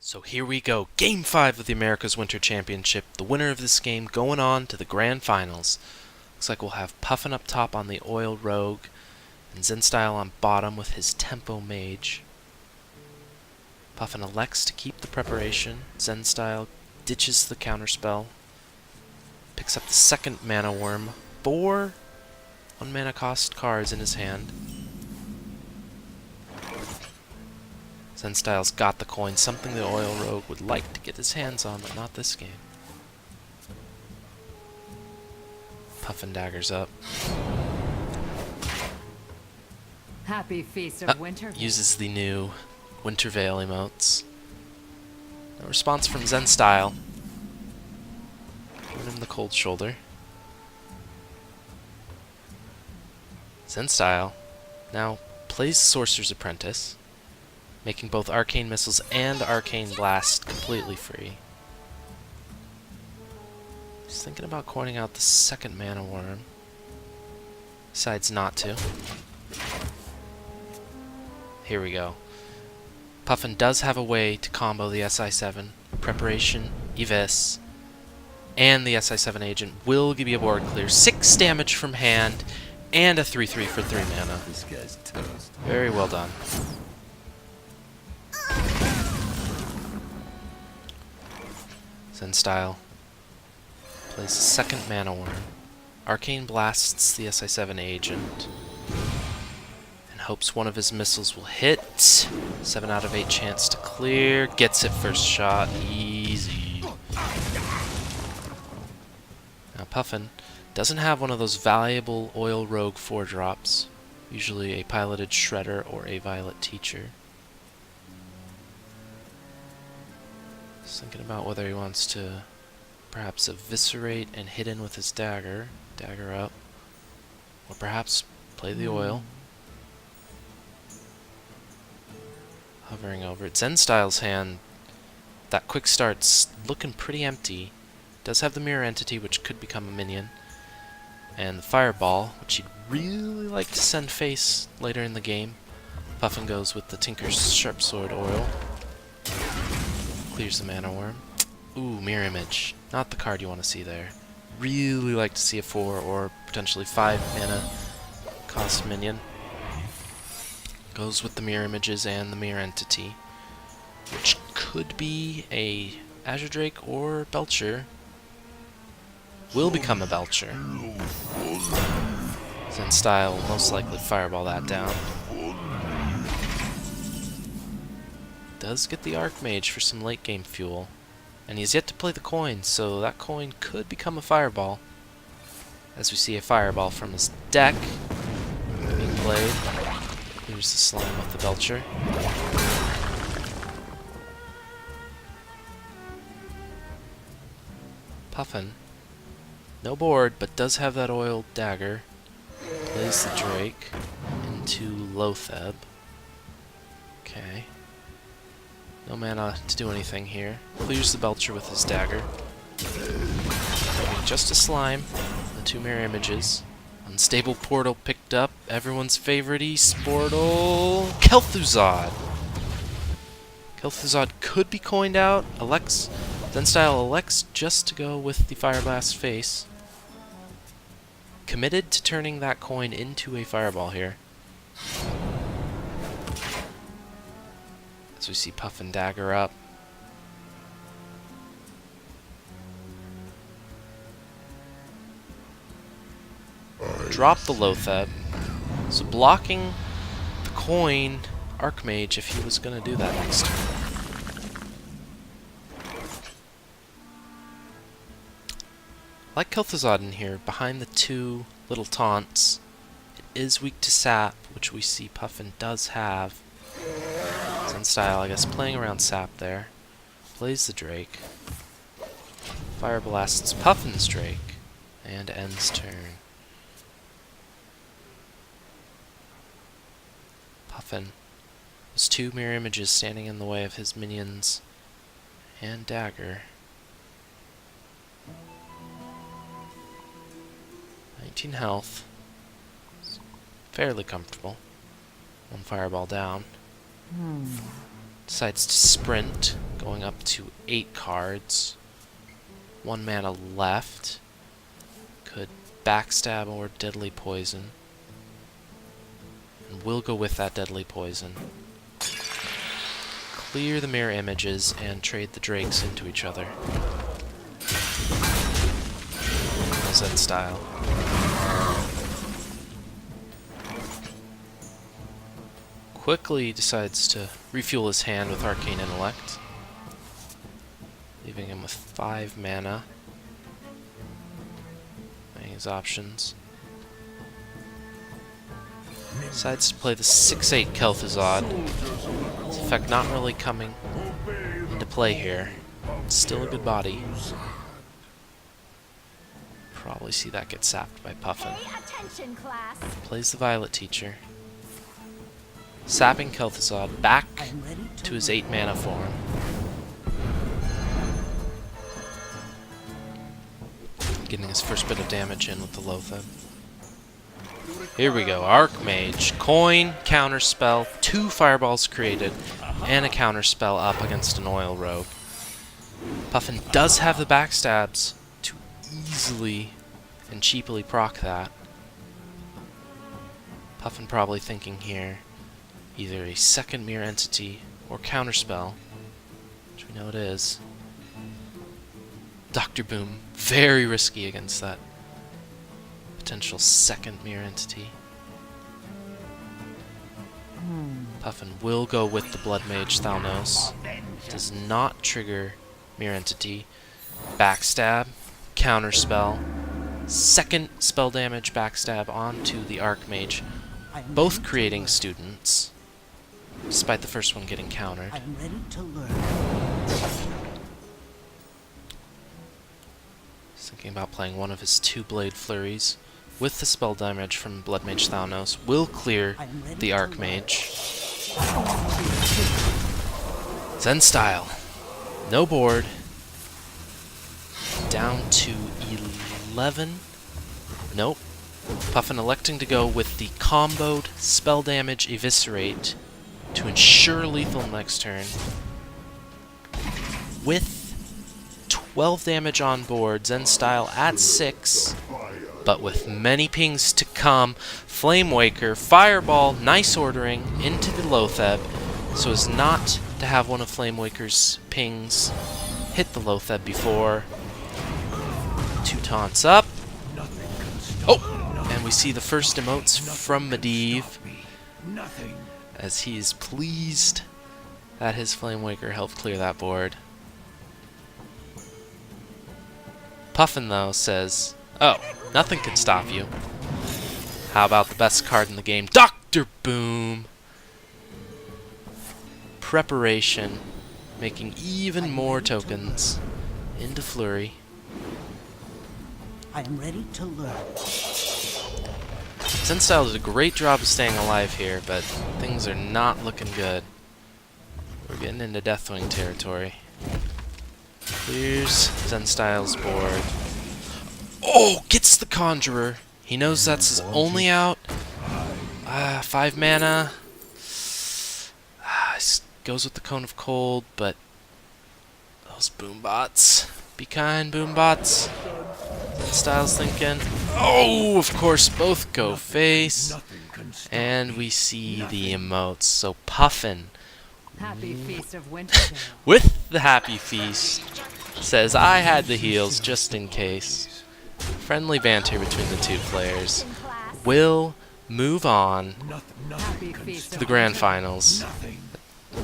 So here we go, Game 5 of the America's Winter Championship. The winner of this game going on to the Grand Finals. Looks like we'll have Puffin up top on the Oil Rogue, and Zenstyle on bottom with his Tempo Mage. Puffin elects to keep the preparation. Zenstyle ditches the counterspell. Picks up the second Mana Worm. 4 1-mana cost cards in his hand. Zenstyle's got the coin, something the Oil Rogue would like to get his hands on, but not this game. Puffin daggers up. Happy Feast of Winter. Uses the new Winter Veil emotes. No response from Zenstyle. Giving him the cold shoulder. Zenstyle now plays Sorcerer's Apprentice, making both Arcane Missiles and Arcane Blast completely free. He's thinking about coining out the second Mana Worm. Decides not to. Here we go. Puffin does have a way to combo the SI-7. Preparation, Evis, and the SI-7 agent will give you a board clear. 6 damage from hand, and a 3/3 for 3 mana. This guy's toast. Very well done. Zenstyle plays the second Mana Worm. Arcane blasts the SI-7 agent and hopes one of his missiles will hit. 7 out of 8 chance to clear. Gets it first shot. Easy. Now Puffin doesn't have one of those valuable Oil Rogue 4-drops. Usually a piloted Shredder or a Violet Teacher. Just thinking about whether he wants to perhaps eviscerate and hit in with his dagger. Dagger up. Or perhaps play the oil. Hovering over it. Zenstyle's hand, that quick start's looking pretty empty. Does have the Mirror Entity, which could become a minion. And the Fireball, which he'd really like to send face later in the game. Puffin goes with the Tinker's Sharpsword Oil. Clears the Mana Worm. Ooh, Mirror Image. Not the card you want to see there. Really like to see a 4 or potentially 5 mana cost minion. Goes with the Mirror Images and the Mirror Entity, which could be a Azure Drake or Belcher. Will become a Belcher. Zenstyle will most likely fireball that down. Does get the Archmage for some late game fuel. And he's yet to play the coin, so that coin could become a fireball. As we see a fireball from his deck being played. Here's the slime with the Belcher. Puffin. No board, but does have that oiled dagger. Plays the Drake into Lotheb. Okay. No mana to do anything here. Clears the Belcher with his dagger. Just a slime. The 2 Mirror Images. Unstable Portal picked up. Everyone's favorite Sportal. Kel'Thuzad! Kel'Thuzad could be coined out. Zenstyle elects just to go with the Fire Blast face. Committed to turning that coin into a fireball here. As we see Puffin dagger up. Drop the Lotheb. So blocking the coin Archmage if he was going to do that next turn. I like Kel'Thuzad in here, behind the 2 little taunts. It is weak to sap, which we see Puffin does have. Zenstyle, I guess, playing around sap there. Plays the Drake. Fire blasts Puffin's Drake. And ends turn. Puffin. Those 2 Mirror Images standing in the way of his minions. And dagger. 19 health. Fairly comfortable. 1 fireball down. Decides to sprint. going up to 8 cards. 1 mana left. Could backstab or deadly poison. And we'll go with that deadly poison. Clear the mirror images and trade the drakes into each other. Zen style. Quickly decides to refuel his hand with Arcane Intellect, leaving him with 5 mana. Weighing his options. Decides to play the 6/8 Kel'Thuzad. Its effect not really coming into play here. Still a good body. Probably see that get sapped by Puffin. Attention, class. Plays the Violet Teacher. Sapping Kel'Thuzad back to his 8 mana form. Getting his first bit of damage in with the Loatheb. Here we go. Archmage. Coin, counterspell, 2 fireballs created, and a counterspell up against an Oil Rogue. Puffin does have the backstabs to easily and cheaply proc that. Puffin probably thinking here either a second mirror entity or counterspell, which we know it is. Dr. Boom, very risky against that potential second mirror entity. Puffin will go with the Blood Mage Thalnos. Does not trigger mirror entity. Backstab, counterspell, second spell damage backstab onto the Archmage, both creating students, despite the first one getting countered. I'm ready to learn. He's thinking about playing one of his 2 Blade Flurries with the spell damage from Blood Mage Thalnos. Will clear the Archmage. Zen style. No board. Down to 11. Nope. Puffin electing to go with the comboed spell damage Eviscerate to ensure lethal next turn. With 12 damage on board, Zen style at 6, but with many pings to come. Flame Waker, Fireball, nice ordering into the Loatheb, so as not to have one of Flame Waker's pings hit the Loatheb before. 2 taunts up. Oh! And we see the first emotes from Medivh, as he is pleased that his Flame Waker helped clear that board. Puffin, though, says, oh, nothing can stop you. How about the best card in the game, Dr. Boom? Preparation, making even more tokens into Flurry. I am ready to learn. Zen style did a great job of staying alive here, but things are not looking good. We're getting into Deathwing territory. Clears Zen style's board. Oh, gets the Conjurer. He knows that's his only out. 5 mana. Goes with the Cone of Cold, but those Boombots. Be kind, Boombots. Zen style's thinking. Oh, of course, both go face. And we see the emotes. So Puffin, Happy Feast of Winter. with the Happy Feast, says, I had the heals just in case. Friendly banter between the 2 players. Will move on Happy Feast to of the Grand Finals.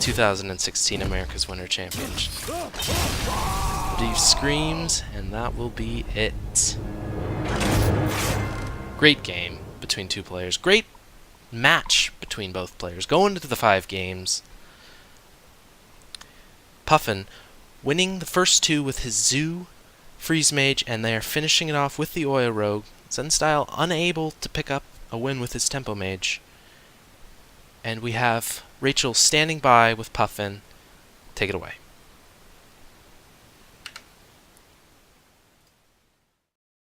2016 America's Winter Championship. Medivh screams, and that will be it. Great game between 2 players. Great match between both players. Going into the 5 games. Puffin winning the first 2 with his Zoo, Freeze Mage, and they are finishing it off with the Oil Rogue. Zen style unable to pick up a win with his Tempo Mage. And we have Rachel standing by with Puffin. Take it away.